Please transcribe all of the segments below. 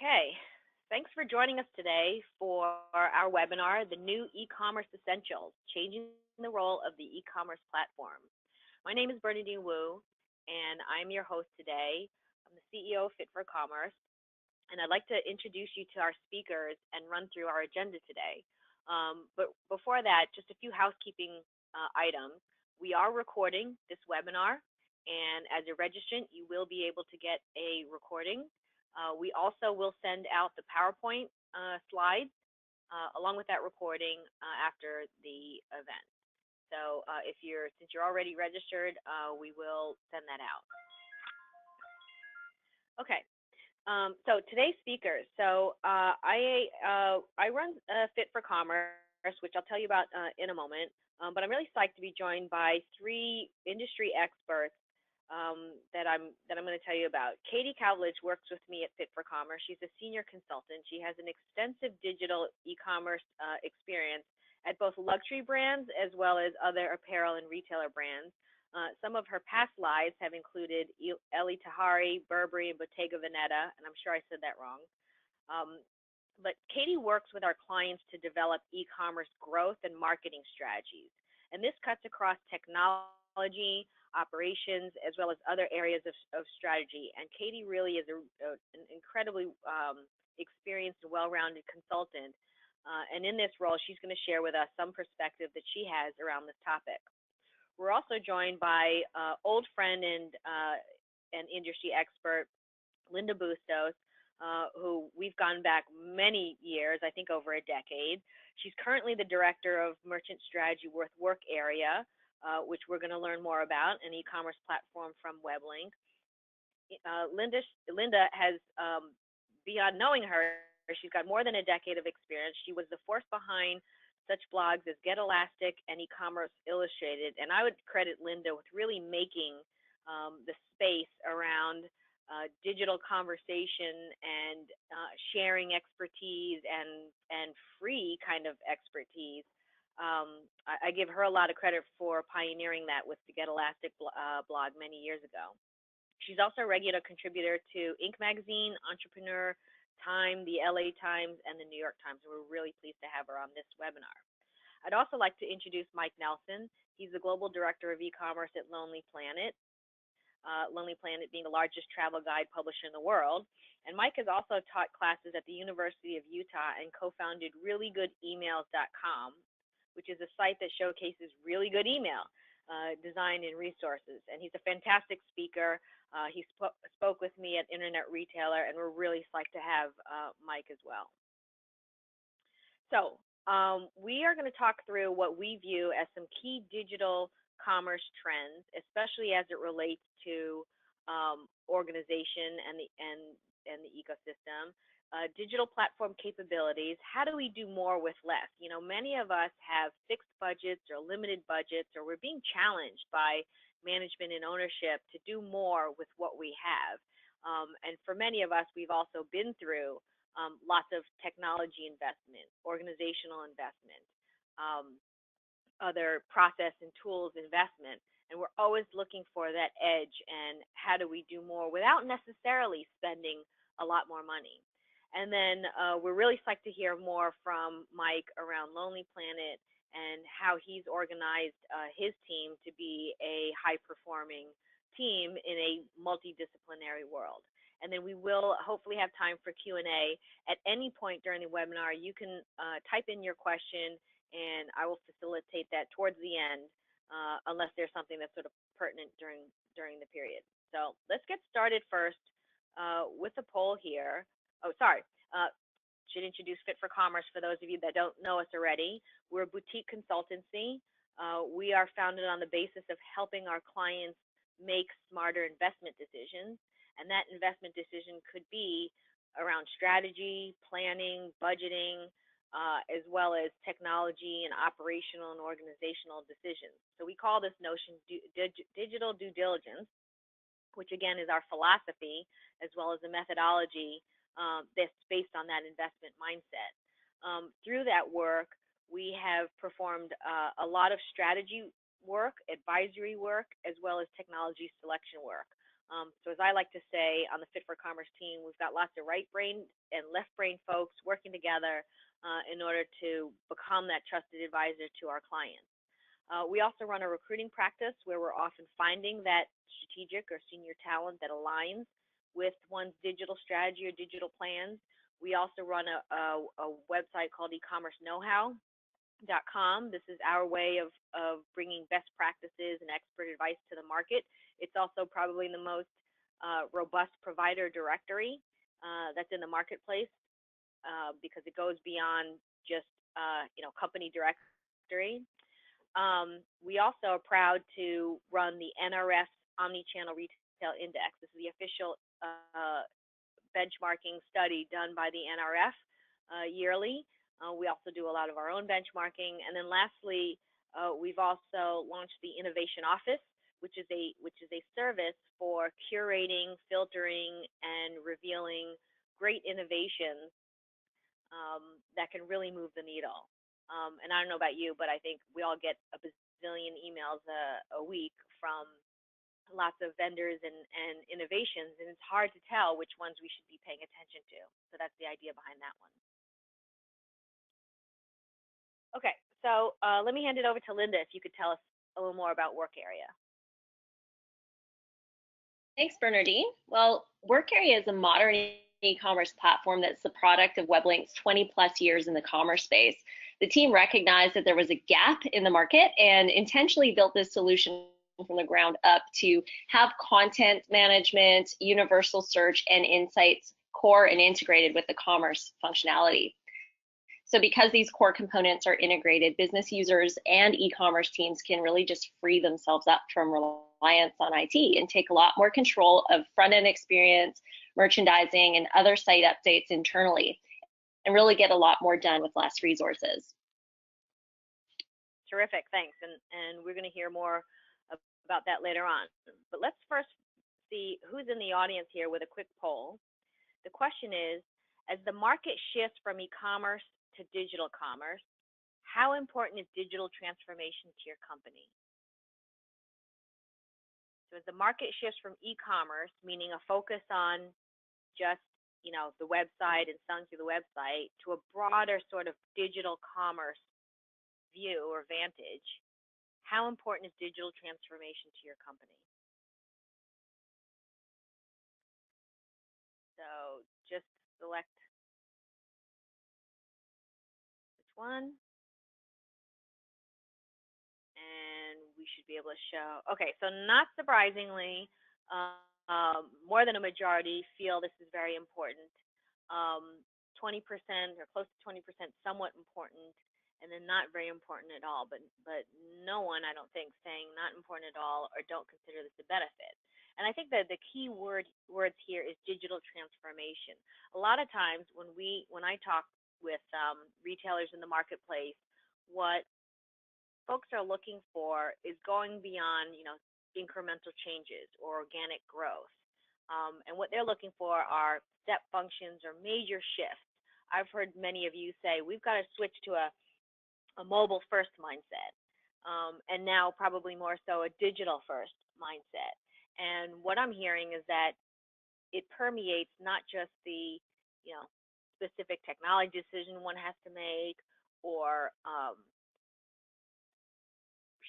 Okay, thanks for joining us today for our webinar, The New E-Commerce Essentials, Changing the Role of the E-Commerce Platform. My name is Bernadine Wu, and I'm your host today. I'm the CEO of Fit for Commerce, and I'd like to introduce you to our speakers and run through our agenda today. But before that, just a few housekeeping items. We are recording this webinar, and as a registrant, you will be able to get a recording. We also will send out the PowerPoint slides along with that recording after the event. So since you're already registered, we will send that out. Okay. So today's speakers. So I run Fit for Commerce, which I'll tell you about in a moment. But I'm really psyched to be joined by three industry experts that I'm going to tell you about. Katie Cowledge works with me at Fit for Commerce. She's a senior consultant. She has an extensive digital e-commerce experience at both luxury brands as well as other apparel and retailer brands. Some of her past lives have included Eli Tahari, Burberry, and Bottega Veneta, and I'm sure I said that wrong. But Katie works with our clients to develop e-commerce growth and marketing strategies. And this cuts across technology, operations, as well as other areas of strategy. And Katie really is an incredibly experienced and well-rounded consultant. And in this role, she's going to share with us some perspective that she has around this topic. We're also joined by old friend and industry expert, Linda Bustos, who we've gone back many years, I think over a decade. She's currently the director of merchant strategy with Work Area, which we're going to learn more about, an e-commerce platform from WebLink. Linda has, beyond knowing her, she's got more than a decade of experience. She was the force behind such blogs as Get Elastic and E-Commerce Illustrated, and I would credit Linda with really making the space around digital conversation and sharing expertise and free kind of expertise. I give her a lot of credit for pioneering that with the Get Elastic blog many years ago. She's also a regular contributor to Inc. magazine, Entrepreneur, Time, the LA Times, and the New York Times. We're really pleased to have her on this webinar. I'd also like to introduce Mike Nelson. He's the Global Director of E-Commerce at Lonely Planet. Lonely Planet being the largest travel guide publisher in the world. And Mike has also taught classes at the University of Utah and co-founded reallygoodemails.com, which is a site that showcases really good email design and resources. And he's a fantastic speaker. He spoke with me at Internet Retailer, and we're really psyched to have Mike as well. So we are going to talk through what we view as some key digital commerce trends, especially as it relates to organization and the ecosystem. Digital platform capabilities. How do we do more with less? You know, many of us have fixed budgets or limited budgets, or we're being challenged by management and ownership to do more with what we have. And for many of us, we've also been through lots of technology investment, organizational investment, other process and tools investment. And we're always looking for that edge and how do we do more without necessarily spending a lot more money. And then we're really psyched to hear more from Mike around Lonely Planet and how he's organized his team to be a high-performing team in a multidisciplinary world. And then we will hopefully have time for Q&A. At any point during the webinar, you can type in your question, and I will facilitate that towards the end, unless there's something that's sort of pertinent during the period. So let's get started first with the poll here. Oh, sorry. Should introduce Fit for Commerce for those of you that don't know us already. We're a boutique consultancy. We are founded on the basis of helping our clients make smarter investment decisions. And that investment decision could be around strategy, planning, budgeting, as well as technology and operational and organizational decisions. So we call this notion digital due diligence, which again is our philosophy, as well as a methodology that's based on that investment mindset. Through that work, we have performed a lot of strategy work, advisory work, as well as technology selection work. So as I like to say on the Fit for Commerce team, we've got lots of right brain and left brain folks working together in order to become that trusted advisor to our clients. We also run a recruiting practice where we're often finding that strategic or senior talent that aligns with one's digital strategy or digital plans. We also run a website called ecommerceknowhow.com. This is our way of bringing best practices and expert advice to the market. It's also probably the most robust provider directory that's in the marketplace because it goes beyond just company directory. We also are proud to run the NRF Omnichannel Retail Index. This is the official benchmarking study done by the NRF yearly. We also do a lot of our own benchmarking. And then lastly, we've also launched the Innovation Office, which is a service for curating, filtering, and revealing great innovations that can really move the needle. And I don't know about you, but I think we all get a bazillion emails a week from lots of vendors and innovations, and it's hard to tell which ones we should be paying attention to. So that's the idea behind that one. Okay, so let me hand it over to Linda if you could tell us a little more about Work Area. Thanks, Bernardine. Well, Work Area is a modern e-commerce platform that's the product of WebLink's 20+ years in the commerce space. The team recognized that there was a gap in the market and intentionally built this solution from the ground up to have content management, universal search, and insights core and integrated with the commerce functionality. So because these core components are integrated, business users and e-commerce teams can really just free themselves up from reliance on IT and take a lot more control of front-end experience, merchandising, and other site updates internally, and really get a lot more done with less resources. Terrific, thanks. And we're going to hear more about that later on. But let's first see who's in the audience here with a quick poll. The question is, as the market shifts from e-commerce to digital commerce, how important is digital transformation to your company? So as the market shifts from e-commerce, meaning a focus on just the website and selling through the website, to a broader sort of digital commerce view or vantage, how important is digital transformation to your company? So just select which one, and we should be able to show. Okay, so not surprisingly, more than a majority feel this is very important. 20% or close to 20% somewhat important, and then not very important at all. But no one, I don't think, saying not important at all or don't consider this a benefit. And I think that the key words here is digital transformation. A lot of times when I talk with retailers in the marketplace, what folks are looking for is going beyond, incremental changes or organic growth. And what they're looking for are step functions or major shifts. I've heard many of you say, we've got to switch to a mobile first mindset. And now probably more so a digital first mindset. And what I'm hearing is that it permeates not just the, specific technology decision one has to make, or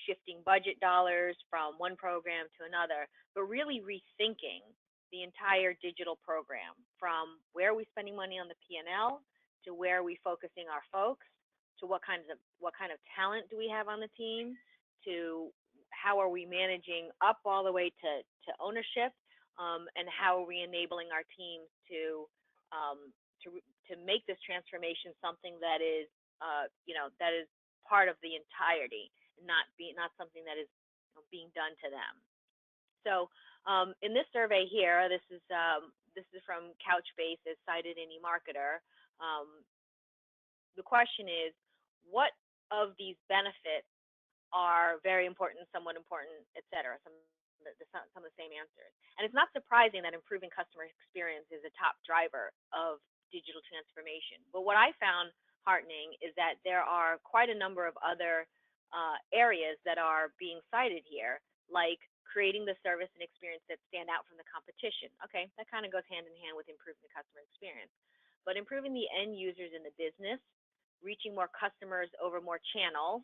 shifting budget dollars from one program to another, but really rethinking the entire digital program, from where are we spending money on the P&L, to where are we focusing our folks, to what kind of talent do we have on the team, to how are we managing up all the way to ownership, and how are we enabling our teams to make this transformation something that is that is part of the entirety, not something that is being done to them. So in this survey here, this is from Couchbase, as cited in eMarketer. The question is, what of these benefits are very important, somewhat important, et cetera? Some of the same answers. And it's not surprising that improving customer experience is a top driver of digital transformation. But what I found heartening is that there are quite a number of other areas that are being cited here, like creating the service and experience that stand out from the competition. Okay, that kind of goes hand in hand with improving the customer experience. But improving the end users in the business, reaching more customers over more channels,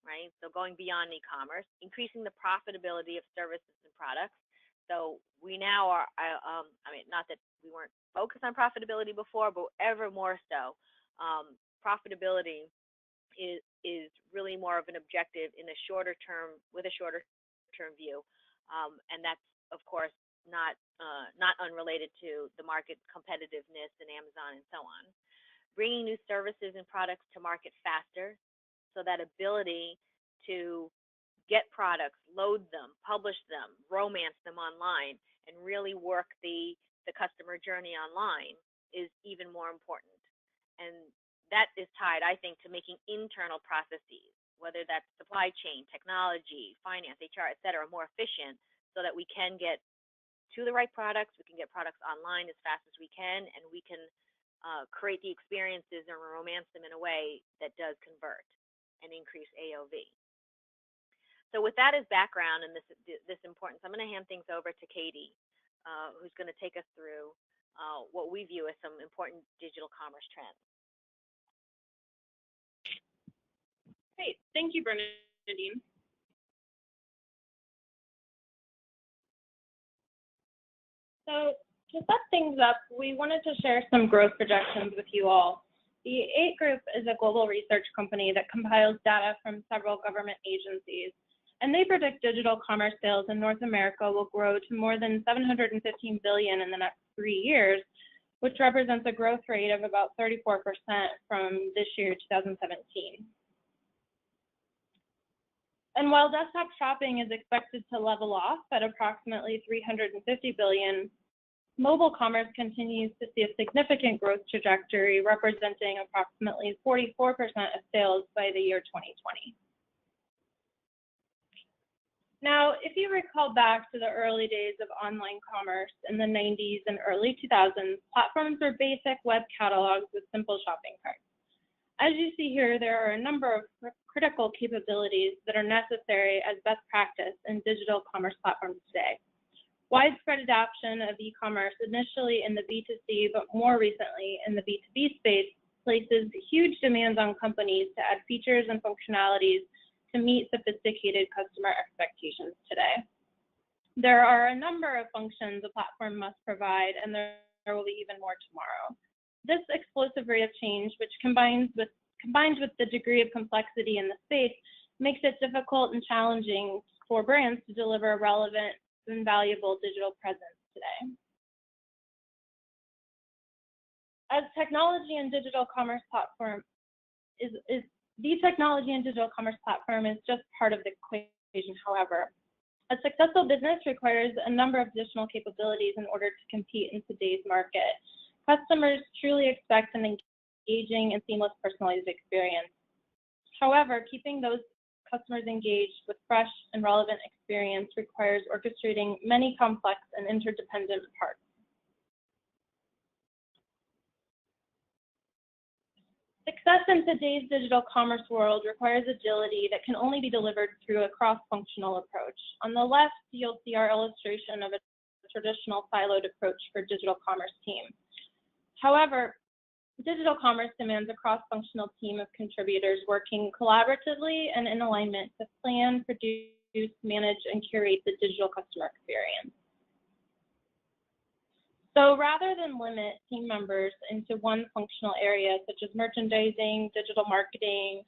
right? So going beyond e-commerce, increasing the profitability of services and products. So we now are, I mean, not that we weren't focused on profitability before, but ever more so. Profitability is really more of an objective in the shorter term, with a shorter term view, and that's of course not unrelated to the market competitiveness and Amazon and so on. Bringing new services and products to market faster, so that ability to get products, load them, publish them, romance them online, and really work the customer journey online is even more important. And that is tied, I think, to making internal processes, whether that's supply chain, technology, finance, HR, et cetera, more efficient, so that we can get to the right products, we can get products online as fast as we can, and we can create the experiences and romance them in a way that does convert and increase AOV. So with that as background and this importance, I'm going to hand things over to Katie, who's going to take us through what we view as some important digital commerce trends. Great, thank you, Bernadine. So to set things up, we wanted to share some growth projections with you all. The 8 Group is a global research company that compiles data from several government agencies, and they predict digital commerce sales in North America will grow to more than $715 billion in the next 3 years, which represents a growth rate of about 34% from this year, 2017. And while desktop shopping is expected to level off at approximately $350 billion, mobile commerce continues to see a significant growth trajectory, representing approximately 44% of sales by the year 2020. Now, if you recall back to the early days of online commerce in the 90s and early 2000s, platforms were basic web catalogs with simple shopping carts. As you see here, there are a number of critical capabilities that are necessary as best practice in digital commerce platforms today. Widespread adoption of e-commerce, initially in the B2C, but more recently in the B2B space, places huge demands on companies to add features and functionalities to meet sophisticated customer expectations today. There are a number of functions a platform must provide, and there will be even more tomorrow. This explosive rate of change, which combined with the degree of complexity in the space, makes it difficult and challenging for brands to deliver relevant and valuable digital presence today. As technology and digital commerce platform the technology and digital commerce platform is just part of the equation, however. A successful business requires a number of additional capabilities in order to compete in today's market. Customers truly expect an engaging and seamless personalized experience. However, keeping those customers engaged with fresh and relevant experience requires orchestrating many complex and interdependent parts. Success in today's digital commerce world requires agility that can only be delivered through a cross-functional approach. On the left, you'll see our illustration of a traditional siloed approach for digital commerce team. However, digital commerce demands a cross-functional team of contributors working collaboratively and in alignment to plan, produce, manage, and curate the digital customer experience. So rather than limit team members into one functional area, such as merchandising, digital marketing,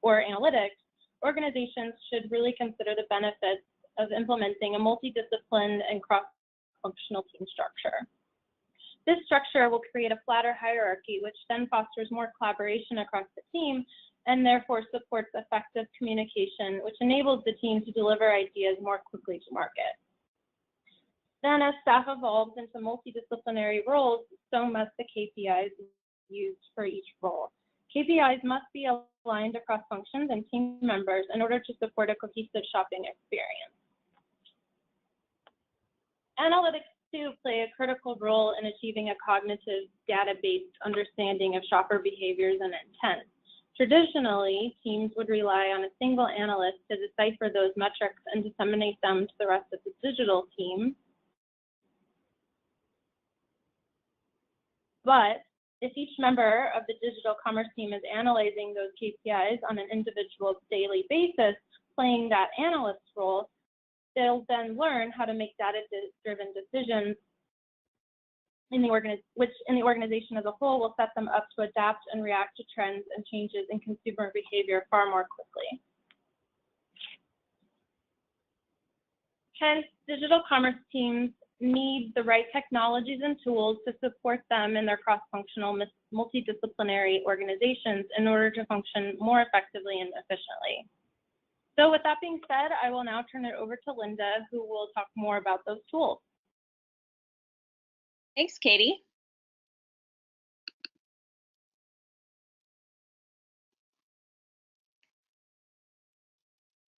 or analytics, organizations should really consider the benefits of implementing a multidisciplined and cross-functional team structure. This structure will create a flatter hierarchy, which then fosters more collaboration across the team and therefore supports effective communication, which enables the team to deliver ideas more quickly to market. Then, as staff evolves into multidisciplinary roles, so must the KPIs used for each role. KPIs must be aligned across functions and team members in order to support a cohesive shopping experience. Analytics, too, play a critical role in achieving a cognitive, data-based understanding of shopper behaviors and intent. Traditionally, teams would rely on a single analyst to decipher those metrics and disseminate them to the rest of the digital team. But if each member of the digital commerce team is analyzing those KPIs on an individual daily basis, playing that analyst role, they'll then learn how to make data-driven decisions which in the organization as a whole will set them up to adapt and react to trends and changes in consumer behavior far more quickly. Hence, digital commerce teams need the right technologies and tools to support them in their cross-functional, multidisciplinary organizations in order to function more effectively and efficiently. So with that being said, I will now turn it over to Linda, who will talk more about those tools. Thanks, Katie.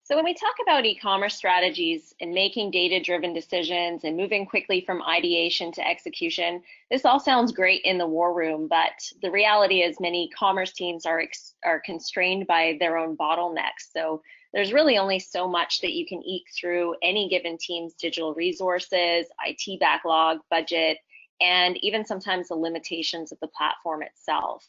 So when we talk about e-commerce strategies and making data-driven decisions and moving quickly from ideation to execution, this all sounds great in the war room, but the reality is many commerce teams are constrained by their own bottlenecks. So there's really only so much that you can eke through any given team's digital resources, IT backlog, budget, and even sometimes the limitations of the platform itself.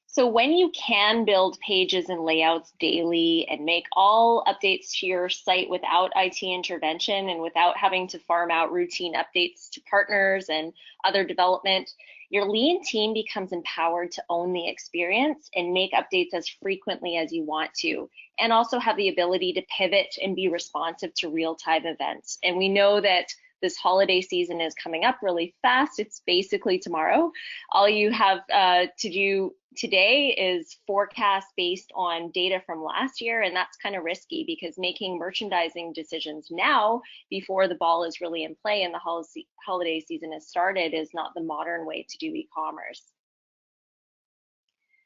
So when you can build pages and layouts daily and make all updates to your site without IT intervention and without having to farm out routine updates to partners and other development, your lean team becomes empowered to own the experience and make updates as frequently as you want to, and also have the ability to pivot and be responsive to real-time events. And we know that this holiday season is coming up really fast. It's basically tomorrow. All you have to do today is forecast based on data from last year, and that's kind of risky because making merchandising decisions now before the ball is really in play and the holiday season has started is not the modern way to do e-commerce.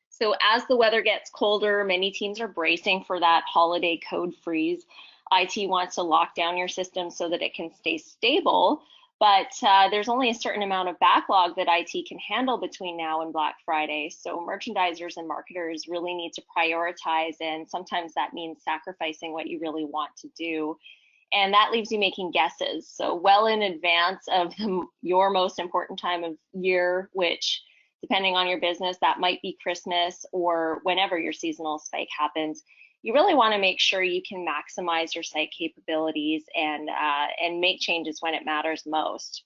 So as the weather gets colder, many teams are bracing for that holiday code freeze. IT wants to lock down your system so that it can stay stable, but there's only a certain amount of backlog that IT can handle between now and Black Friday. So merchandisers and marketers really need to prioritize, and sometimes that means sacrificing what you really want to do. And that leaves you making guesses. So well in advance of your most important time of year, which depending on your business, that might be Christmas or whenever your seasonal spike happens. You really want to make sure you can maximize your site capabilities and make changes when it matters most.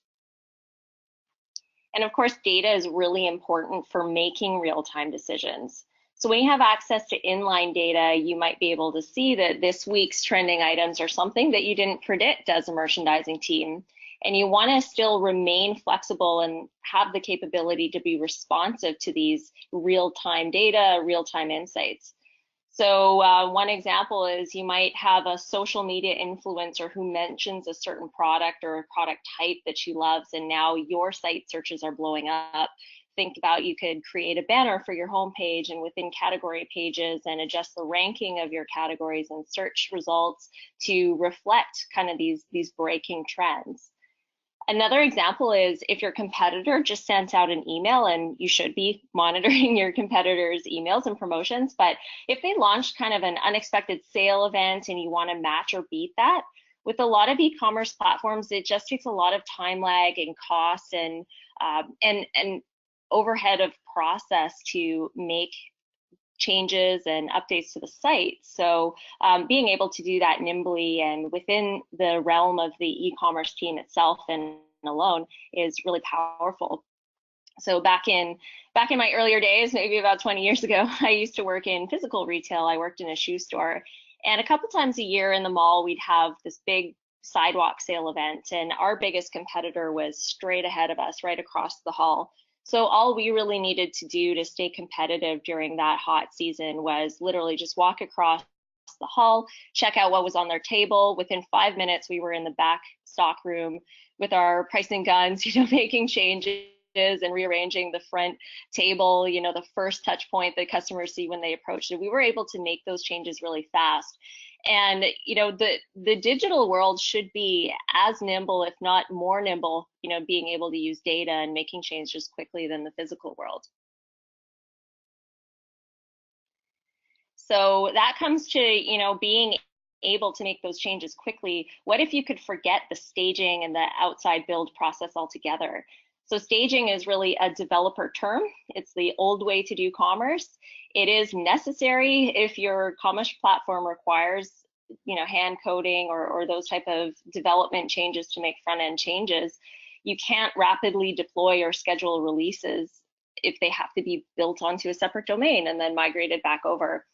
And of course, data is really important for making real-time decisions. So when you have access to inline data, you might be able to see that this week's trending items are something that you didn't predict as a merchandising team. And you want to still remain flexible and have the capability to be responsive to these real-time data, real-time insights. So one example is you might have a social media influencer who mentions a certain product or a product type that she loves, and now your site searches are blowing up. Think about you could create a banner for your homepage and within category pages and adjust the ranking of your categories and search results to reflect kind of these breaking trends. Another example is if your competitor just sends out an email, and you should be monitoring your competitors' emails and promotions, but if they launched kind of an unexpected sale event and you want to match or beat that, with a lot of e-commerce platforms, it just takes a lot of time lag and cost and overhead of process to make changes and updates to the site. So being able to do that nimbly and within the realm of the e-commerce team itself and alone is really powerful. So back in my earlier days, maybe about 20 years ago, I used to work in physical retail. I worked in a shoe store, and a couple times a year in the mall, we'd have this big sidewalk sale event, and our biggest competitor was straight ahead of us, right across the hall. So all we really needed to do to stay competitive during that hot season was literally just walk across the hall, check out what was on their table. Within 5 minutes, we were in the back stock room with our pricing guns, making changes and rearranging the front table, the first touch point that customers see when they approach it. We were able to make those changes really fast. And the digital world should be as nimble, if not more nimble, being able to use data and making changes quickly than the physical world. So that comes to, being able to make those changes quickly. What if you could forget the staging and the outside build process altogether? So staging is really a developer term. It's the old way to do commerce. It is necessary if your commerce platform requires, hand coding or those type of development changes to make front end changes. You can't rapidly deploy or schedule releases if they have to be built onto a separate domain and then migrated back over.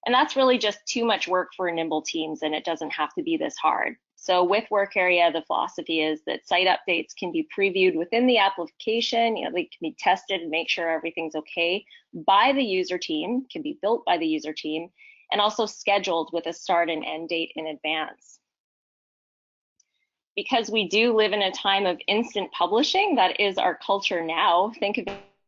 And that's really just too much work for nimble teams, and it doesn't have to be this hard. So with Work Area, the philosophy is that site updates can be previewed within the application. They can be tested and make sure everything's okay by the user team, can be built by the user team, and also scheduled with a start and end date in advance. Because we do live in a time of instant publishing, that is our culture now. Think of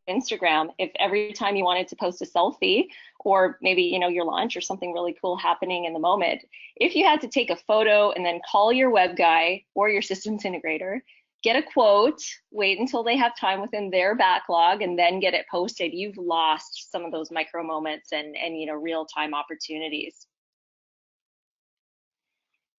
Instagram. If every time you wanted to post a selfie, or maybe your lunch or something really cool happening in the moment, if you had to take a photo and then call your web guy or your systems integrator, get a quote, wait until they have time within their backlog, and then get it posted, you've lost some of those micro moments and real-time opportunities.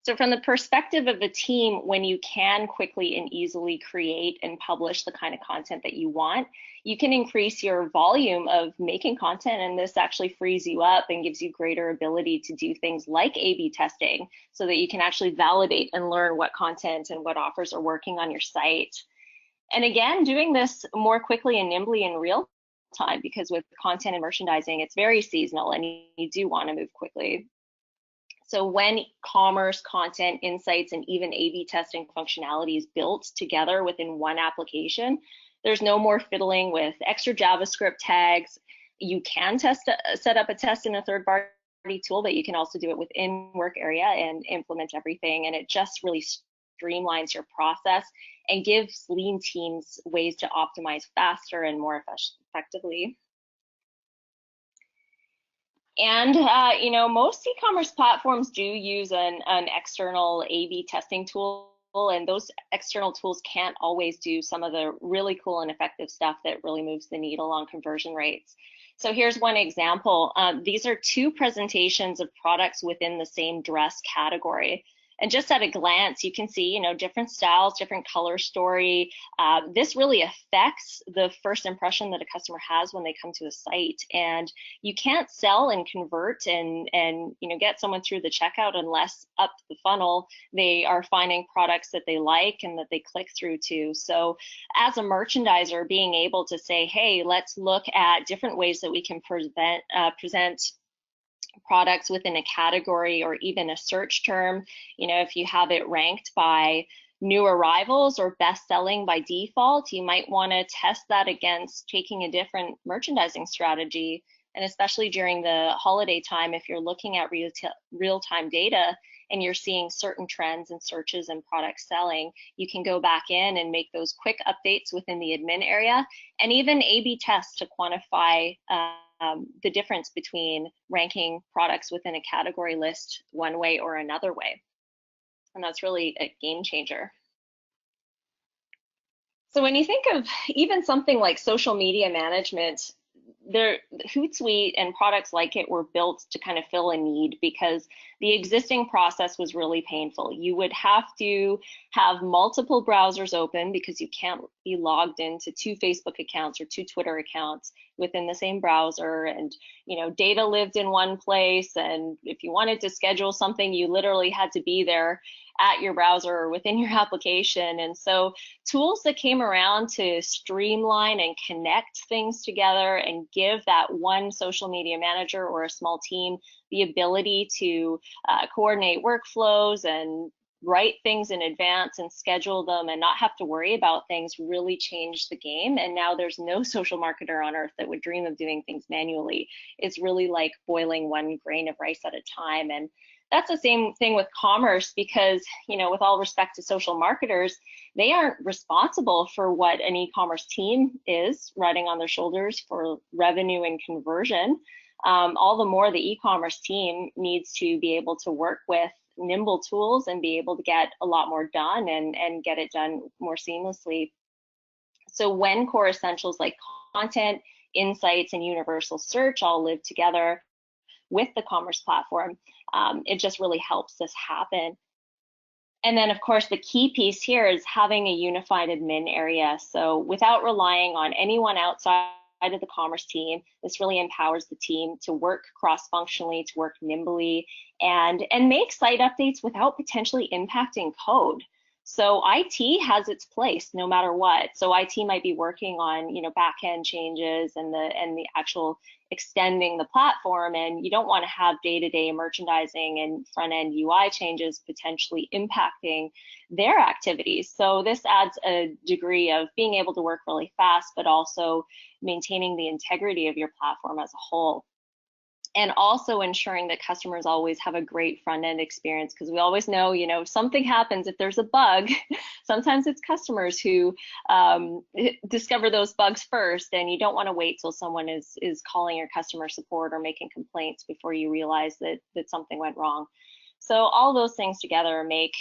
So from the perspective of the team, when you can quickly and easily create and publish the kind of content that you want, you can increase your volume of making content, and this actually frees you up and gives you greater ability to do things like A/B testing so that you can actually validate and learn what content and what offers are working on your site. And again, doing this more quickly and nimbly in real time, because with content and merchandising, it's very seasonal and you do want to move quickly. So when commerce, content, insights, and even A/B testing functionality is built together within one application, there's no more fiddling with extra JavaScript tags. You can set up a test in a third-party tool, but you can also do it within Work Area and implement everything. And it just really streamlines your process and gives lean teams ways to optimize faster and more effectively. And most e-commerce platforms do use an external A/B testing tool, and those external tools can't always do some of the really cool and effective stuff that really moves the needle on conversion rates. So here's one example. These are two presentations of products within the same dress category. And just at a glance, you can see, different styles, different color story. This really affects the first impression that a customer has when they come to a site. And you can't sell and convert and get someone through the checkout unless up the funnel they are finding products that they like and that they click through to. So as a merchandiser, being able to say, hey, let's look at different ways that we can present products within a category or even a search term. If you have it ranked by new arrivals or best selling by default, you might want to test that against taking a different merchandising strategy. And especially during the holiday time, if you're looking at real-time data and you're seeing certain trends and searches and product selling, you can go back in and make those quick updates within the admin area and even A/B test to quantify the difference between ranking products within a category list one way or another way. And that's really a game changer. So when you think of even something like social media management, Hootsuite and products like it were built to kind of fill a need because the existing process was really painful. You would have to have multiple browsers open because you can't be logged into 2 Facebook accounts or 2 Twitter accounts within the same browser, and data lived in one place, and if you wanted to schedule something, you literally had to be there at your browser or within your application. And so tools that came around to streamline and connect things together and give that one social media manager or a small team the ability to coordinate workflows and write things in advance and schedule them and not have to worry about things really changed the game. And now there's no social marketer on earth that would dream of doing things manually. It's really like boiling one grain of rice at a time. And that's the same thing with commerce because, with all respect to social marketers, they aren't responsible for what an e-commerce team is riding on their shoulders for revenue and conversion. All the more the e-commerce team needs to be able to work with nimble tools and be able to get a lot more done and get it done more seamlessly. So when core essentials like content, insights, and universal search all live together, with the commerce platform. It just really helps this happen. And then, of course, the key piece here is having a unified admin area. So without relying on anyone outside of the commerce team, this really empowers the team to work cross-functionally, to work nimbly, and make site updates without potentially impacting code. So IT has its place no matter what. So IT might be working on, back-end changes and the actual extending the platform, and you don't want to have day-to-day merchandising and front-end UI changes potentially impacting their activities. So this adds a degree of being able to work really fast, but also maintaining the integrity of your platform as a whole. And also ensuring that customers always have a great front-end experience, because we always know, if something happens, if there's a bug, sometimes it's customers who discover those bugs first, and you don't want to wait till someone is calling your customer support or making complaints before you realize that something went wrong. So all those things together make,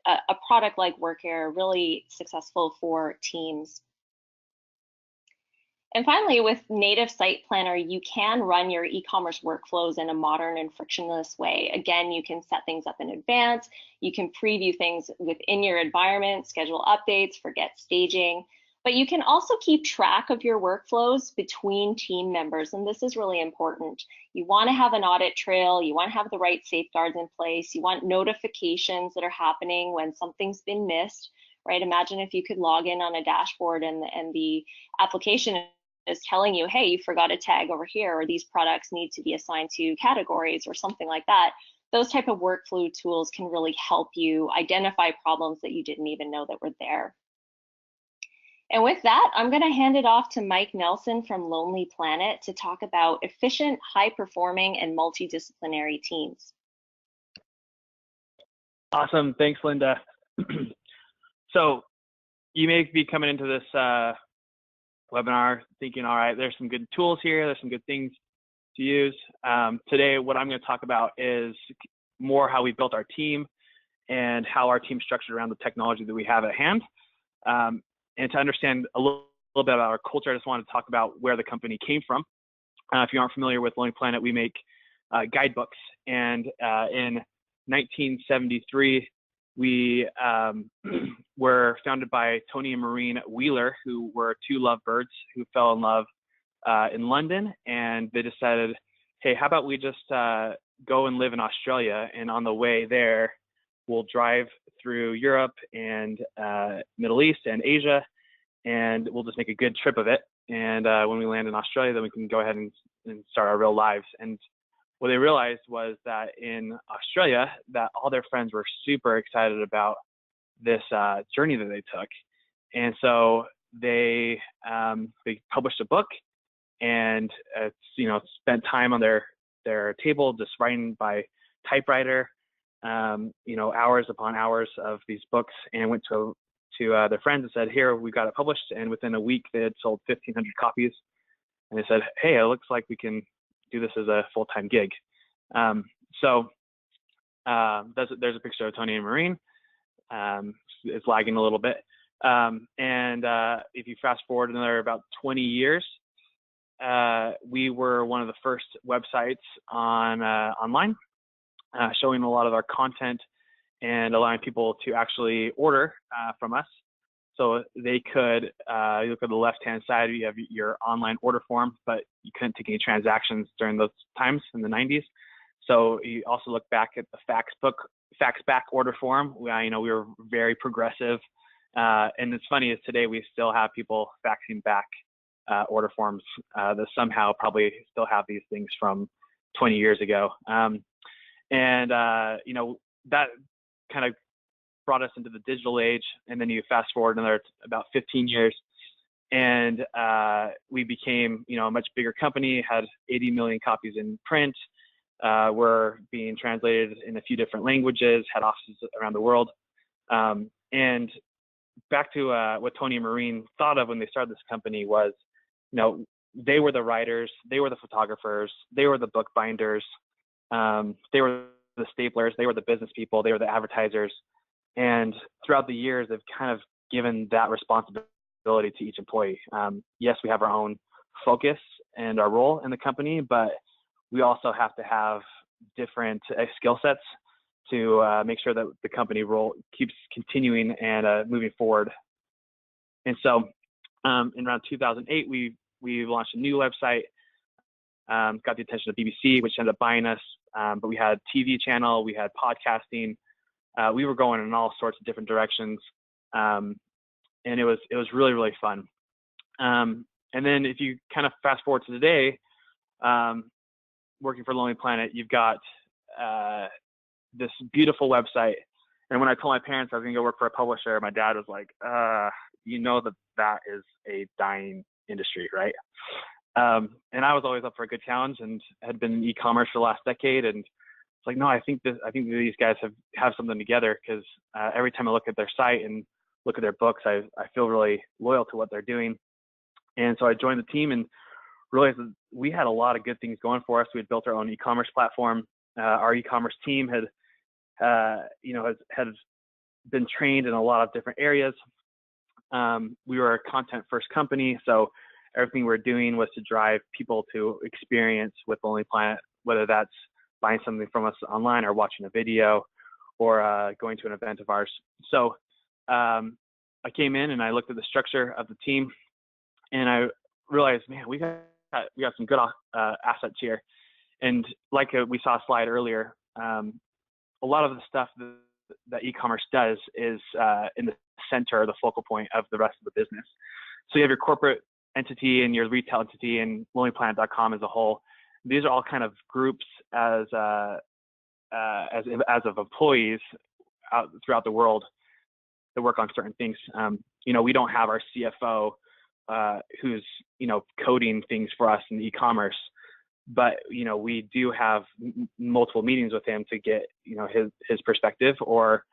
a product like Workarea really successful for teams. And finally, with Native Site Planner, you can run your e-commerce workflows in a modern and frictionless way. Again, you can set things up in advance. You can preview things within your environment, schedule updates, forget staging. But you can also keep track of your workflows between team members, and this is really important. You want to have an audit trail. You want to have the right safeguards in place. You want notifications that are happening when something's been missed, right? Imagine if you could log in on a dashboard and the application is telling you, hey, you forgot a tag over here, or these products need to be assigned to categories or something like that. Those type of workflow tools can really help you identify problems that you didn't even know that were there. And with that, I'm going to hand it off to Mike Nelson from Lonely Planet to talk about efficient, high-performing, and multidisciplinary teams. Awesome. Thanks, Linda. So you may be coming into this webinar thinking, all right, there's some good tools here, there's some good things to use. Today, what I'm going to talk about is more how we built our team and how our team structured around the technology that we have at hand. And to understand a little bit about our culture, I just want to talk about where the company came from. If you aren't familiar with Lonely Planet, we make guidebooks. And in 1973, we were founded by Tony and Maureen Wheeler, who were two lovebirds who fell in love in London. And they decided, hey, how about we just go and live in Australia? And on the way there, we'll drive through Europe and Middle East and Asia, and we'll just make a good trip of it. And when we land in Australia, then we can go ahead and start our real lives. And what they realized was that in Australia, that all their friends were super excited about this journey that they took. And so they published a book, and spent time on their table just writing by typewriter, hours upon hours of these books, and went to their friends and said, here, we got it published. And within a week, they had sold 1,500 copies. And they said, hey, it looks like we can do this as a full-time gig. So there's a picture of Tony and Maureen. It's lagging a little bit. And if you fast forward another about 20 years, we were one of the first websites online, showing a lot of our content and allowing people to actually order from us. So they could, you look at the left-hand side, you have your online order form, but you couldn't take any transactions during those times in the 90s. So you also look back at the fax back order form. We were very progressive. And it's funny is today we still have people faxing back order forms that somehow probably still have these things from 20 years ago. That kind of brought us into the digital age. And then you fast forward another about 15 years, and we became, a much bigger company, had 80 million copies in print. We're being translated in a few different languages, had offices around the world. And back to what Tony and Maureen thought of when they started this company was, they were the writers, they were the photographers, they were the book binders, they were the staplers, they were the business people, they were the advertisers. And throughout the years, they've kind of given that responsibility to each employee. Yes, we have our own focus and our role in the company, but we also have to have different skill sets to make sure that the company keeps continuing and moving forward. And so in around 2008, we launched a new website, got the attention of BBC, which ended up buying us. But we had TV channel, we had podcasting. We were going in all sorts of different directions. And it was really, really fun. And then if you kind of fast forward to today, working for Lonely Planet, you've got this beautiful website. And when I told my parents I was going to go work for a publisher, my dad was like, you know that is a dying industry, right? And I was always up for a good challenge and had been in e-commerce for the last decade. And it's like, no, I think these guys have something together, because every time I look at their site and look at their books, I feel really loyal to what they're doing. And so I joined the team and realized that we had a lot of good things going for us. We had built our own e-commerce platform. Our e-commerce team had been trained in a lot of different areas. We were a content first company, so everything we were doing was to drive people to experience with Lonely Planet, whether that's buying something from us online or watching a video or going to an event of ours. So I came in and I looked at the structure of the team, and I realized, man, we got some good assets here. And like we saw a slide earlier, a lot of the stuff that e-commerce does is in the center or the focal point of the rest of the business. So you have your corporate entity and your retail entity and lonelyplanet.com as a whole. These are all kind of groups as of employees throughout the world that work on certain things. We don't have our CFO who's coding things for us in e-commerce, but we do have multiple meetings with him to get his perspective, or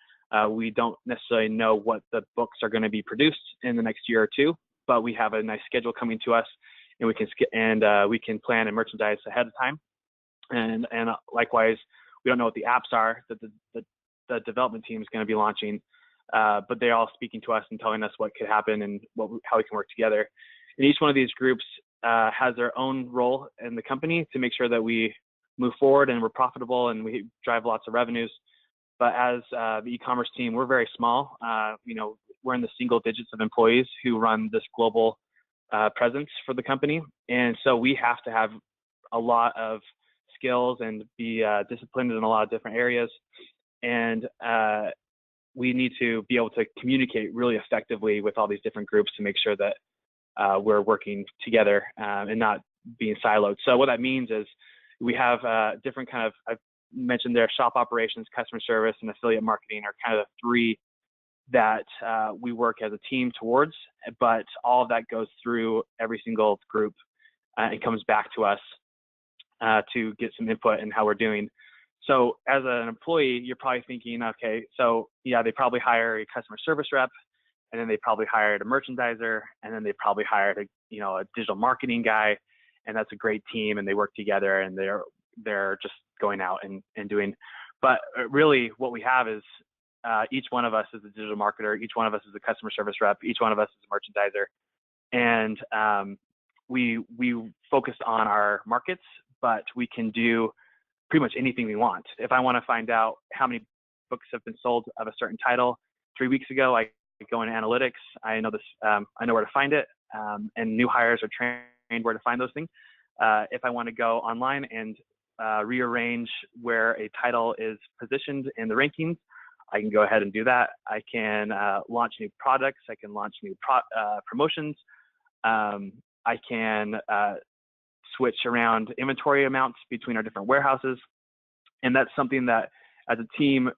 we don't necessarily know what the books are going to be produced in the next year or two, but we have a nice schedule coming to us, and we can plan and merchandise ahead of time. And likewise, we don't know what the apps are that the development team is going to be launching, but they're all speaking to us and telling us what could happen and how we can work together. And each one of these groups has their own role in the company to make sure that we move forward and we're profitable and we drive lots of revenues. But as the e-commerce team, we're very small. We're in the single digits of employees who run this global presence for the company. And so we have to have a lot of skills and be disciplined in a lot of different areas. And we need to be able to communicate really effectively with all these different groups to make sure that we're working together and not being siloed. So what that means is we have different kind of, I've mentioned there, shop operations, customer service, and affiliate marketing are kind of the three that we work as a team towards, but all of that goes through every single group and comes back to us to get some input in how we're doing. So as an employee, you're probably thinking, okay, so yeah, they probably hire a customer service rep, and then they probably hired a merchandiser, and then they probably hired a digital marketing guy, and that's a great team, and they work together, and they're just going out and doing. But really, what we have is each one of us is a digital marketer, each one of us is a customer service rep, each one of us is a merchandiser, and we focus on our markets, but we can do pretty much anything we want. If I want to find out how many books have been sold of a certain title 3 weeks ago, I go into analytics. I know this. I know where to find it, and new hires are trained where to find those things. If I want to go online and rearrange where a title is positioned in the rankings, I can go ahead and do that. I can launch new products. I can launch new promotions. I can switch around inventory amounts between our different warehouses. And that's something that as a team,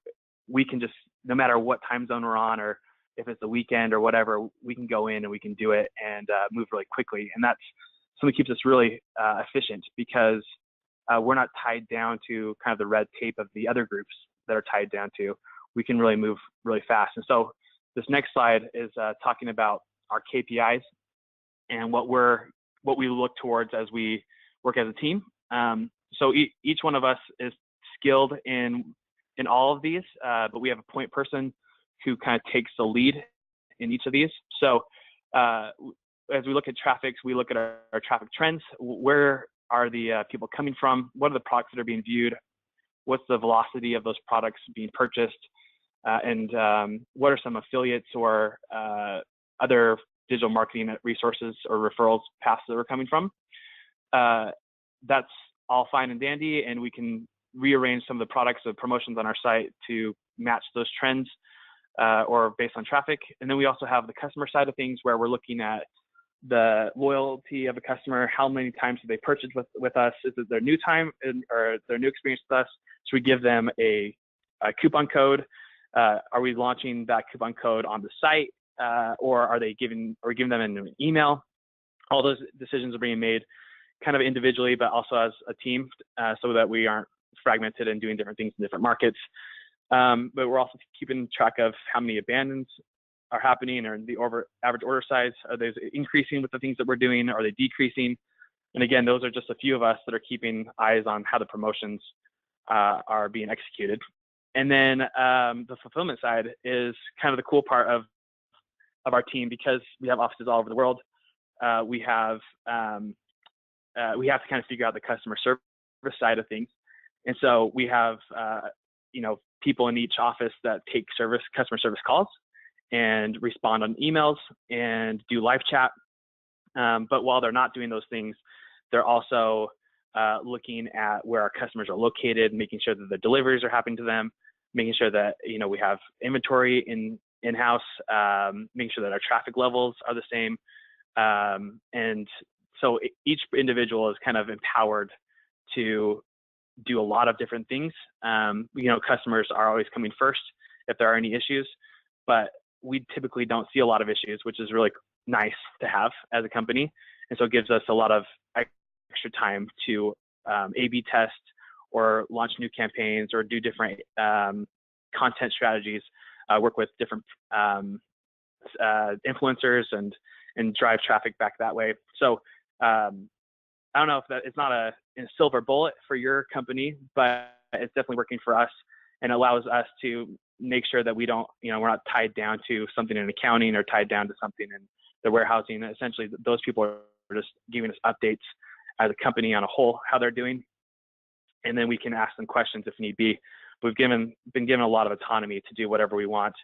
we can just, no matter what time zone we're on, or if it's a weekend or whatever, we can go in and we can do it and move really quickly. And that's something that keeps us really efficient, because we're not tied down to kind of the red tape of the other groups that are tied down to. We can really move really fast. And so this next slide is talking about our KPIs and what we look towards as we work as a team. So each one of us is skilled in all of these, but we have a point person who kind of takes the lead in each of these. So as we look at traffic, we look at our traffic trends. Where are the people coming from? What are the products that are being viewed? What's the velocity of those products being purchased? And what are some affiliates or other digital marketing resources or referrals paths that we're coming from? That's all fine and dandy, and we can rearrange some of the products or promotions on our site to match those trends or based on traffic. And then we also have the customer side of things where we're looking at the loyalty of a customer. How many times have they purchased with us? Is it their new time or their new experience with us? So we give them a coupon code. Are we launching that coupon code on the site, or are we giving them an email? All those decisions are being made kind of individually, but also as a team, so that we aren't fragmented and doing different things in different markets. But we're also keeping track of how many abandons are happening, or the average order size. Are they increasing with the things that we're doing? Are they decreasing? And again, those are just a few of us that are keeping eyes on how the promotions are being executed. And then the fulfillment side is kind of the cool part of our team, because we have offices all over the world. We have to kind of figure out the customer service side of things. And so we have, people in each office that take customer service calls and respond on emails and do live chat. But while they're not doing those things, they're also looking at where our customers are located, making sure that the deliveries are happening to them, making sure that, we have inventory in-house, making sure that our traffic levels are the same. And so each individual is kind of empowered to do a lot of different things. Customers are always coming first if there are any issues, but we typically don't see a lot of issues, which is really nice to have as a company. And so it gives us a lot of extra time to A/B test or launch new campaigns or do different content strategies, work with different influencers and drive traffic back that way. So I don't know if it's not a silver bullet for your company, but it's definitely working for us, and allows us to make sure that we don't, we're not tied down to something in accounting or tied down to something in the warehousing. Essentially, those people are just giving us updates as a company on a whole, how they're doing. And then we can ask them questions if need be. We've been given a lot of autonomy to do whatever we want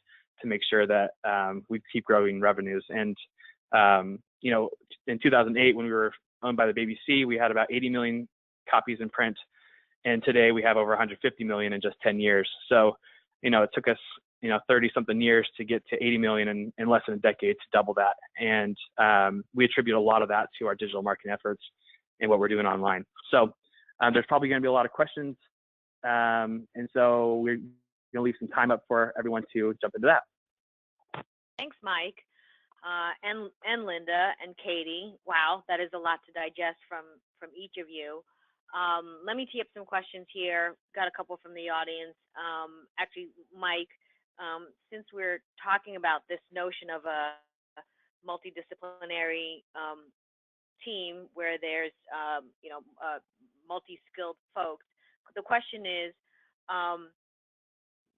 to make sure that we keep growing revenues. And, in 2008, when we were owned by the BBC, we had about 80 million copies in print. And today we have over 150 million in just 10 years. So, it took us, 30 something years to get to 80 million in less than a decade to double that. And we attribute a lot of that to our digital marketing efforts and what we're doing online. So there's probably going to be a lot of questions. And so we're going to leave some time up for everyone to jump into that. Thanks, Mike. And Linda and Katie. Wow, that is a lot to digest from each of you. Let me tee up some questions here. Got a couple from the audience. Actually, Mike, since we're talking about this notion of a multidisciplinary team where there's multi-skilled folks, the question is,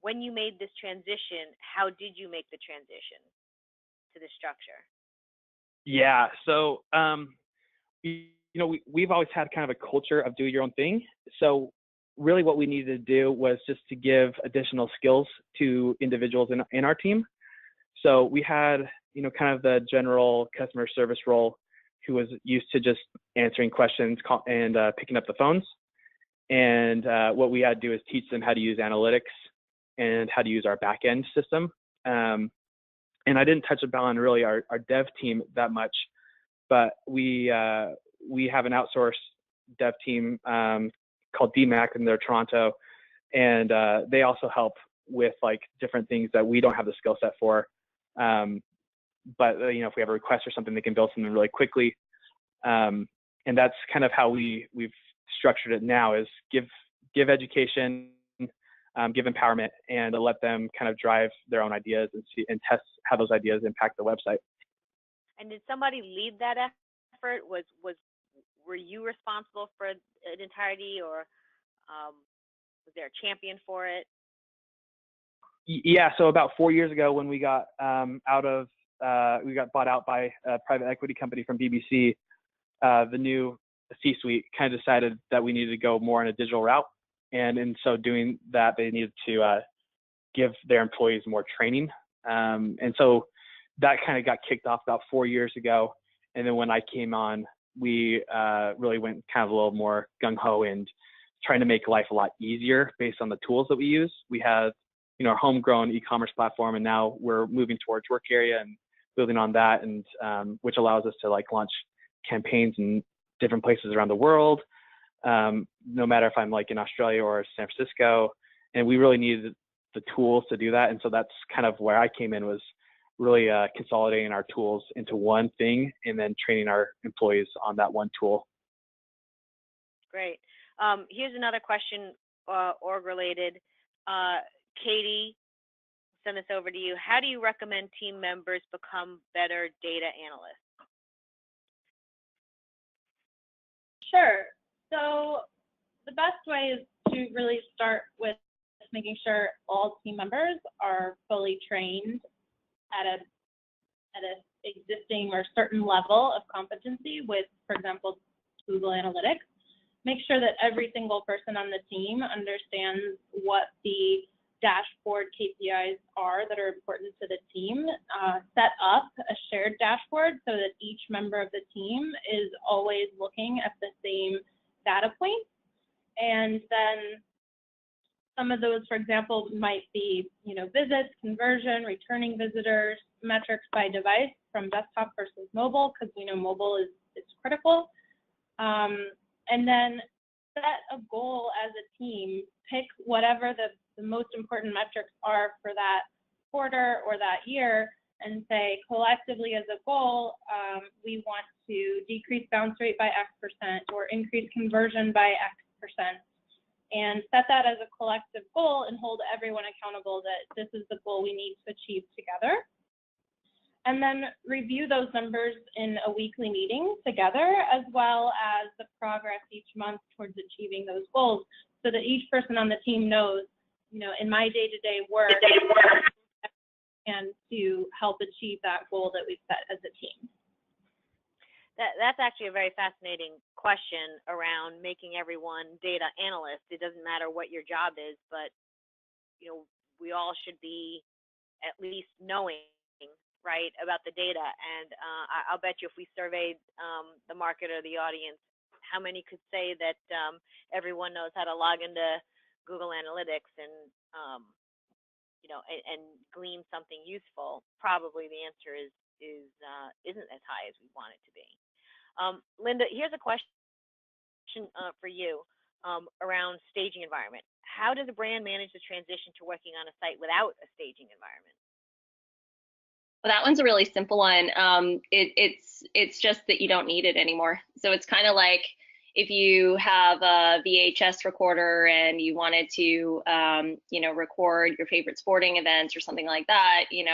when you made this transition, how did you make the transition to the structure? Yeah, so we've always had kind of a culture of do your own thing. So really what we needed to do was just to give additional skills to individuals in our team. So we had, kind of the general customer service role who was used to just answering questions and picking up the phones. And what we had to do is teach them how to use analytics and how to use our back-end system. And I didn't touch upon really our dev team that much, but we have an outsourced dev team called DMAC, and they're Toronto, and they also help with like different things that we don't have the skill set for. But if we have a request or something, they can build something really quickly. And that's kind of how we've structured it now: is give education, give empowerment, and let them kind of drive their own ideas and test how those ideas impact the website. And did somebody lead that effort? Were you responsible for it entirety, or was there a champion for it? Yeah, so about 4 years ago, when we got we got bought out by a private equity company from BBC, the new C-suite kind of decided that we needed to go more in a digital route. And in so doing that, they needed to give their employees more training. And so that kind of got kicked off about 4 years ago. And then when I came on, we really went kind of a little more gung-ho and trying to make life a lot easier based on the tools that we use. We have, our homegrown e-commerce platform, and now we're moving towards Work Area and building on that, and which allows us to like launch campaigns in different places around the world, no matter if I'm like in Australia or San Francisco. And we really needed the tools to do that. And so that's kind of where I came in, was really consolidating our tools into one thing and then training our employees on that one tool. Great. Here's another question, org related. Katie, send this over to you. How do you recommend team members become better data analysts? Sure. So the best way is to really start with making sure all team members are fully trained at a existing or certain level of competency with, for example, Google Analytics. Make sure that every single person on the team understands what the dashboard KPIs are that are important to the team. Set up a shared dashboard so that each member of the team is always looking at the same data points. And then some of those, for example, might be, visits, conversion, returning visitors, metrics by device from desktop versus mobile, because we know mobile is critical. And then set a goal as a team, pick whatever the most important metrics are for that quarter or that year, and say collectively as a goal, we want to decrease bounce rate by X% or increase conversion by X%. And set that as a collective goal and hold everyone accountable that this is the goal we need to achieve together. And then review those numbers in a weekly meeting together, as well as the progress each month towards achieving those goals, so that each person on the team knows, in my day-to-day work, and to help achieve that goal that we've set as a team. That's actually a very fascinating question around making everyone data analysts. It doesn't matter what your job is, but we all should be at least knowing, right, about the data. And I'll bet you if we surveyed the market or the audience, how many could say that everyone knows how to log into Google Analytics and and glean something useful? Probably the answer isn't as high as we want it to be. Linda, here's a question for you around staging environment. How does a brand manage the transition to working on a site without a staging environment? Well, that one's a really simple one. It's just that you don't need it anymore. So it's kind of like if you have a VHS recorder and you wanted to, record your favorite sporting events or something like that, you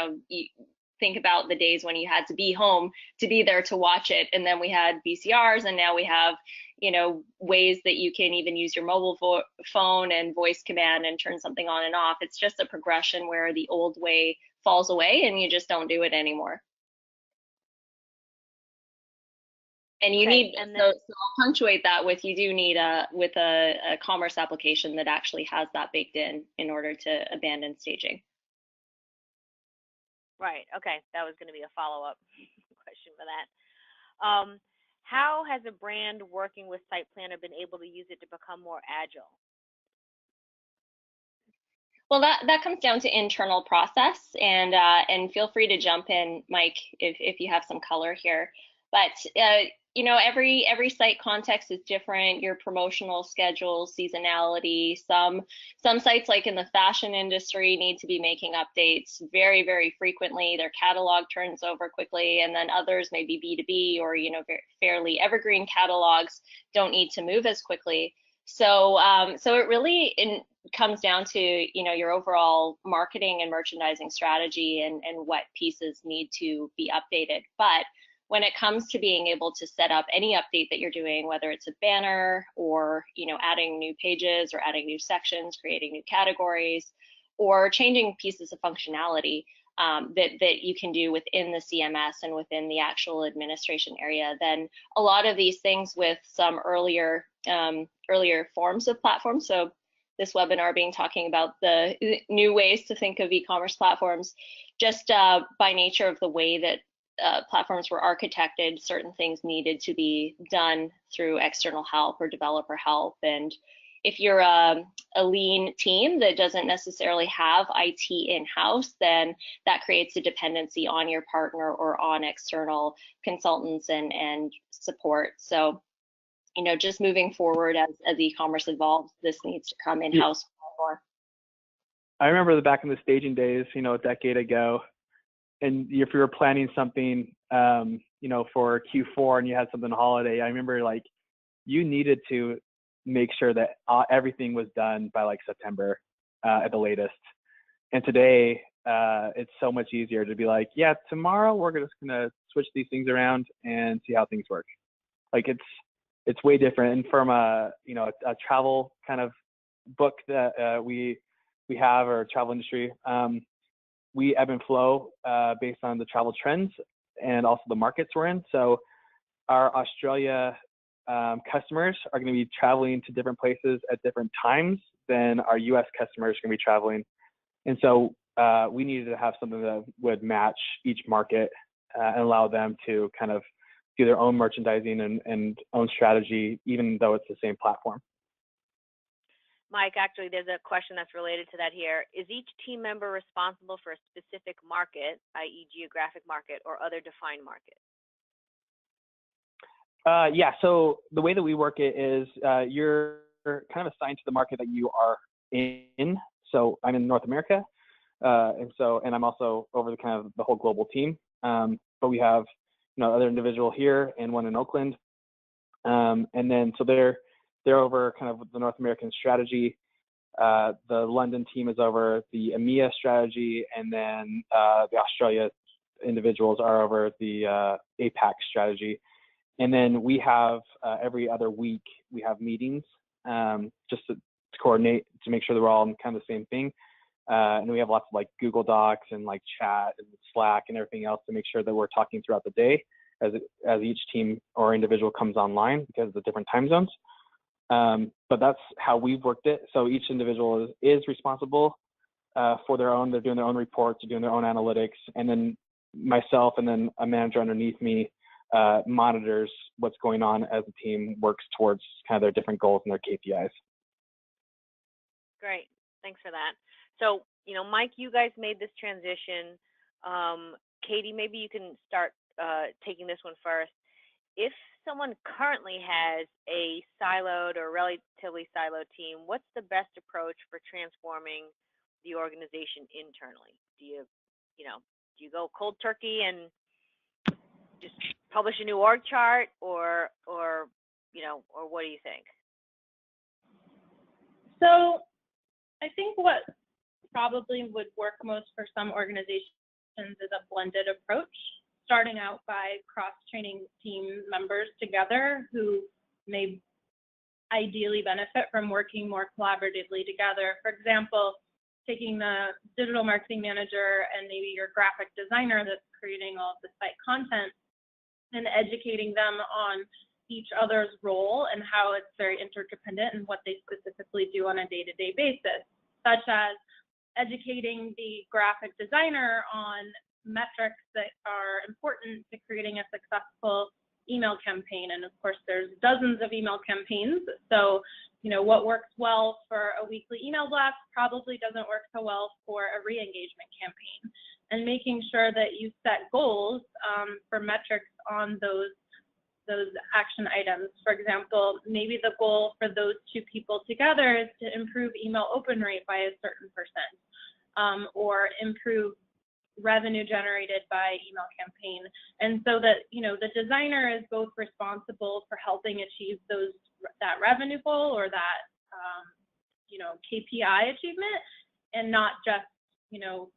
think about the days when you had to be home to be there to watch it. And then we had VCRs, and now we have, ways that you can even use your mobile phone and voice command and turn something on and off. It's just a progression where the old way falls away and you just don't do it anymore. And you need, so I'll punctuate that with, you do need a commerce application that actually has that baked in order to abandon staging. Right, okay, that was gonna be a follow-up question for that. How has a brand working with SitePlanner been able to use it to become more agile? Well, that comes down to internal process, and feel free to jump in, Mike, if you have some color here. But every site context is different. Your promotional schedule, seasonality. Some sites, like in the fashion industry, need to be making updates very, very frequently. Their catalog turns over quickly, and then others, maybe B2B or fairly evergreen catalogs, don't need to move as quickly. So it really comes down to your overall marketing and merchandising strategy and what pieces need to be updated. But when it comes to being able to set up any update that you're doing, whether it's a banner or adding new pages or adding new sections, creating new categories, or changing pieces of functionality, that you can do within the CMS and within the actual administration area, then a lot of these things with some earlier forms of platforms. So this webinar being talking about the new ways to think of e-commerce platforms, just by nature of the way that platforms were architected, certain things needed to be done through external help or developer help. And if you're a lean team that doesn't necessarily have IT in-house, then that creates a dependency on your partner or on external consultants and support. So, you know, just moving forward as e-commerce evolves, this needs to come in-house more. I remember back in the staging days, you know, a decade ago, and if you were planning something, you know, for Q4 and you had something holiday, I remember like you needed to make sure that everything was done by like September at the latest. And today, it's so much easier to be like, yeah, tomorrow we're just gonna switch these things around and see how things work. Like it's way different. And from a travel kind of book that we have, or travel industry, we ebb and flow based on the travel trends and also the markets we're in. So our Australia customers are going to be traveling to different places at different times than our US customers are going to be traveling. And so we needed to have something that would match each market and allow them to kind of do their own merchandising and own strategy, even though it's the same platform. Mike, actually, there's a question that's related to that here. Is each team member responsible for a specific market, i.e. geographic market, or other defined market? Yeah, so the way that we work it is you're kind of assigned to the market that you are in. So I'm in North America, and I'm also over the kind of the whole global team. But we have, you know, other individual here and one in Oakland, and then so they're over kind of the North American strategy. The London team is over the EMEA strategy, and then the Australia individuals are over the APAC strategy. And then we have every other week we have meetings just to coordinate to make sure that we're all in kind of the same thing. And we have lots of like Google Docs and like chat and Slack and everything else to make sure that we're talking throughout the day as each team or individual comes online because of the different time zones. But that's how we've worked it. So each individual is responsible for their own. They're doing their own reports, they're doing their own analytics, and then myself and then a manager underneath me monitors what's going on as the team works towards kind of their different goals and their KPIs. Great, thanks for that. So, you know, Mike, you guys made this transition. Katie, maybe you can start taking this one first. If someone currently has a siloed or relatively siloed team, what's the best approach for transforming the organization internally? Do you go cold turkey and just publish a new org chart, or what do you think? So I think what probably would work most for some organizations is a blended approach, starting out by cross-training team members together who may ideally benefit from working more collaboratively together. For example, taking the digital marketing manager and maybe your graphic designer that's creating all of the site content and educating them on each other's role and how it's very interdependent and what they specifically do on a day-to-day basis, such as educating the graphic designer on metrics that are important to creating a successful email campaign. And of course, there's dozens of email campaigns. So, you know, what works well for a weekly email blast probably doesn't work so well for a re-engagement campaign. And making sure that you set goals for metrics on those action items. For example, maybe the goal for those two people together is to improve email open rate by a certain percent, or improve revenue generated by email campaign. And so that, you know, the designer is both responsible for helping achieve that revenue goal or that, KPI achievement, and not just,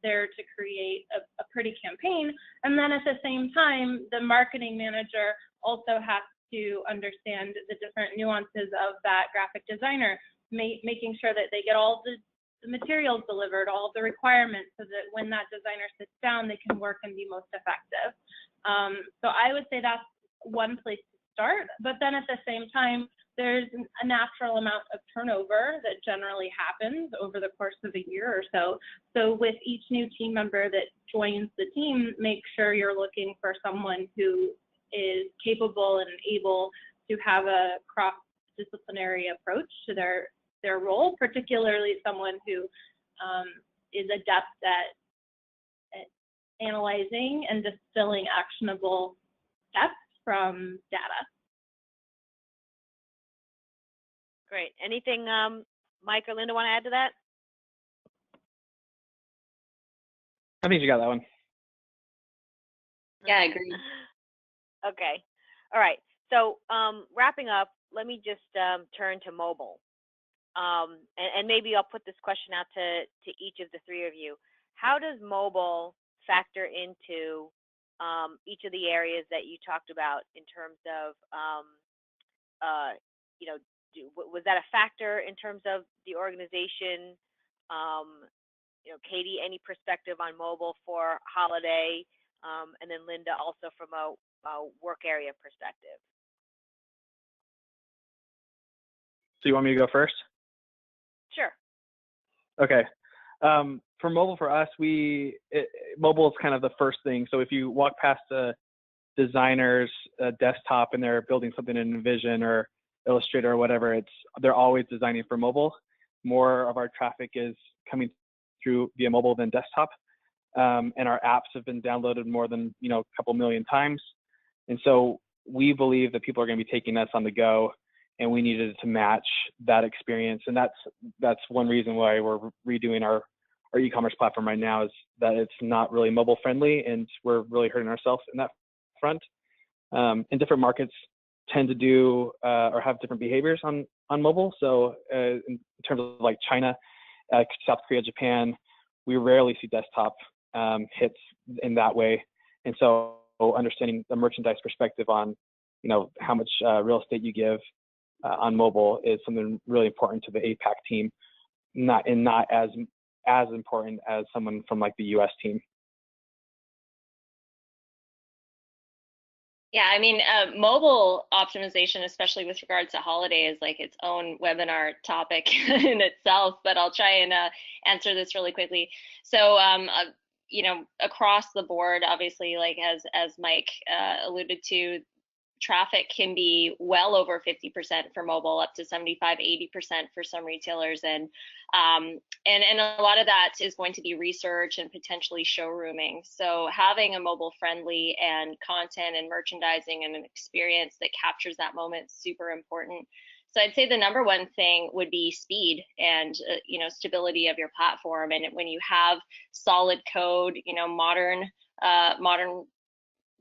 there to create a pretty campaign. And then at the same time, the marketing manager also has to understand the different nuances of that graphic designer, making sure that they get all the the materials delivered, all of the requirements, so that when that designer sits down, they can work and be most effective. So I would say that's one place to start, but then at the same time, there's a natural amount of turnover that generally happens over the course of a year or so. So with each new team member that joins the team, make sure you're looking for someone who is capable and able to have a cross-disciplinary approach to their role, particularly someone who is adept at analyzing and distilling actionable steps from data. Great. Anything Mike or Linda want to add to that? I think you got that one. Yeah, I agree. Okay. All right. So wrapping up, let me just turn to mobile. And maybe I'll put this question out to each of the three of you. How does mobile factor into each of the areas that you talked about in terms of, you know, was that a factor in terms of the organization? You know, Katie, any perspective on mobile for holiday? And then Linda, also from a work area perspective. So you want me to go first? Sure. Okay. For mobile, for us, mobile is kind of the first thing. So if you walk past a designer's desktop and they're building something in InVision or Illustrator or whatever, they're always designing for mobile. More of our traffic is coming through via mobile than desktop, and our apps have been downloaded more than a couple million times. And so we believe that people are going to be taking us on the go, and we needed to match that experience. And that's one reason why we're redoing our e-commerce platform right now, is that it's not really mobile friendly, and we're really hurting ourselves in that front. And different markets tend to do or have different behaviors on mobile. So in terms of like China, South Korea, Japan, we rarely see desktop hits in that way. And so understanding the merchandise perspective on how much real estate you give on mobile is something really important to the APAC team, not as important as someone from like the US team. Yeah, I mean, mobile optimization, especially with regards to holiday, is like its own webinar topic in itself, but I'll try and answer this really quickly. So, across the board, obviously, like as Mike alluded to, traffic can be well over 50% for mobile, up to 75, 80% for some retailers. And a lot of that is going to be research and potentially showrooming. So having a mobile friendly and content and merchandising and an experience that captures that moment is super important. So I'd say the number one thing would be speed and stability of your platform. And when you have solid code, modern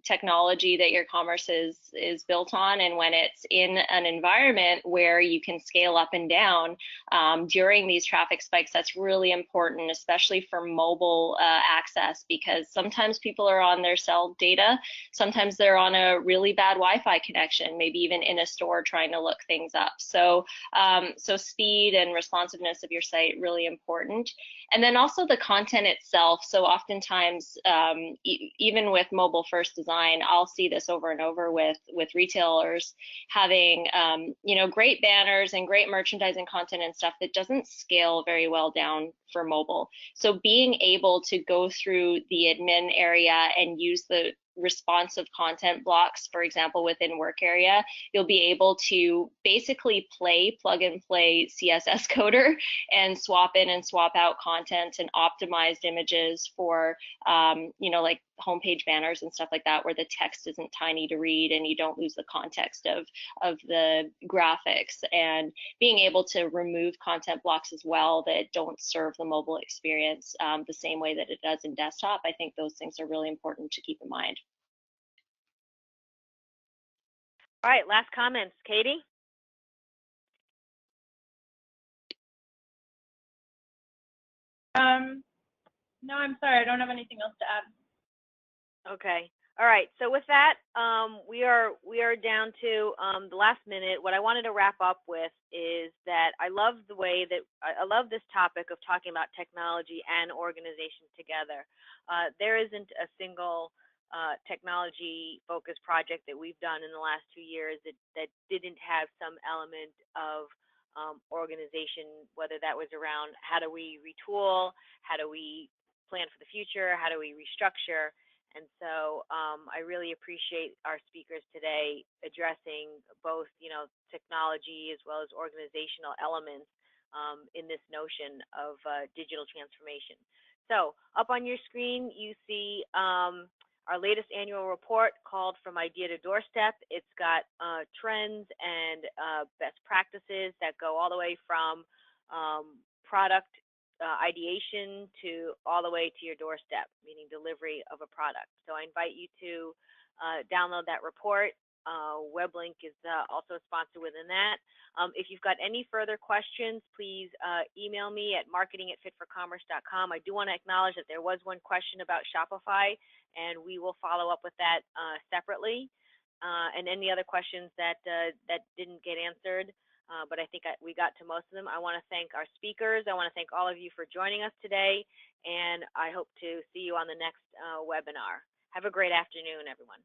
technology that your commerce is built on, and when it's in an environment where you can scale up and down during these traffic spikes, that's really important, especially for mobile access, because sometimes people are on their cell data, sometimes they're on a really bad Wi-Fi connection, maybe even in a store trying to look things up. So speed and responsiveness of your site, really important. And then also the content itself. So oftentimes, even with mobile first design, I'll see this over and over with retailers having, great banners and great merchandising content and stuff that doesn't scale very well down for mobile. So being able to go through the admin area and use the responsive content blocks, for example, within work area, you'll be able to basically plug and play CSS coder and swap in and swap out content and optimized images for, like homepage banners and stuff like that, where the text isn't tiny to read and you don't lose the context of the graphics, and being able to remove content blocks as well that don't serve the mobile experience the same way that it does in desktop. I think those things are really important to keep in mind. All right, last comments, Katie? No, I'm sorry, I don't have anything else to add. Okay. All right. So with that, we are down to the last minute. What I wanted to wrap up with is that I love the way that I love this topic of talking about technology and organization together. There isn't a single technology-focused project that we've done in the last 2 years that didn't have some element of organization, whether that was around how do we retool, how do we plan for the future, how do we restructure. And so I really appreciate our speakers today addressing both, technology as well as organizational elements in this notion of digital transformation. So up on your screen, you see our latest annual report called From Idea to Doorstep. It's got trends and best practices that go all the way from product ideation to all the way to your doorstep, meaning delivery of a product. So I invite you to download that report. WebLink is also a sponsor within that. If you've got any further questions, please email me at marketing@fitforcommerce.com. I do want to acknowledge that there was one question about Shopify, and we will follow up with that separately. And any other questions that didn't get answered. But I think we got to most of them. I want to thank our speakers. I want to thank all of you for joining us today, and I hope to see you on the next webinar. Have a great afternoon, everyone.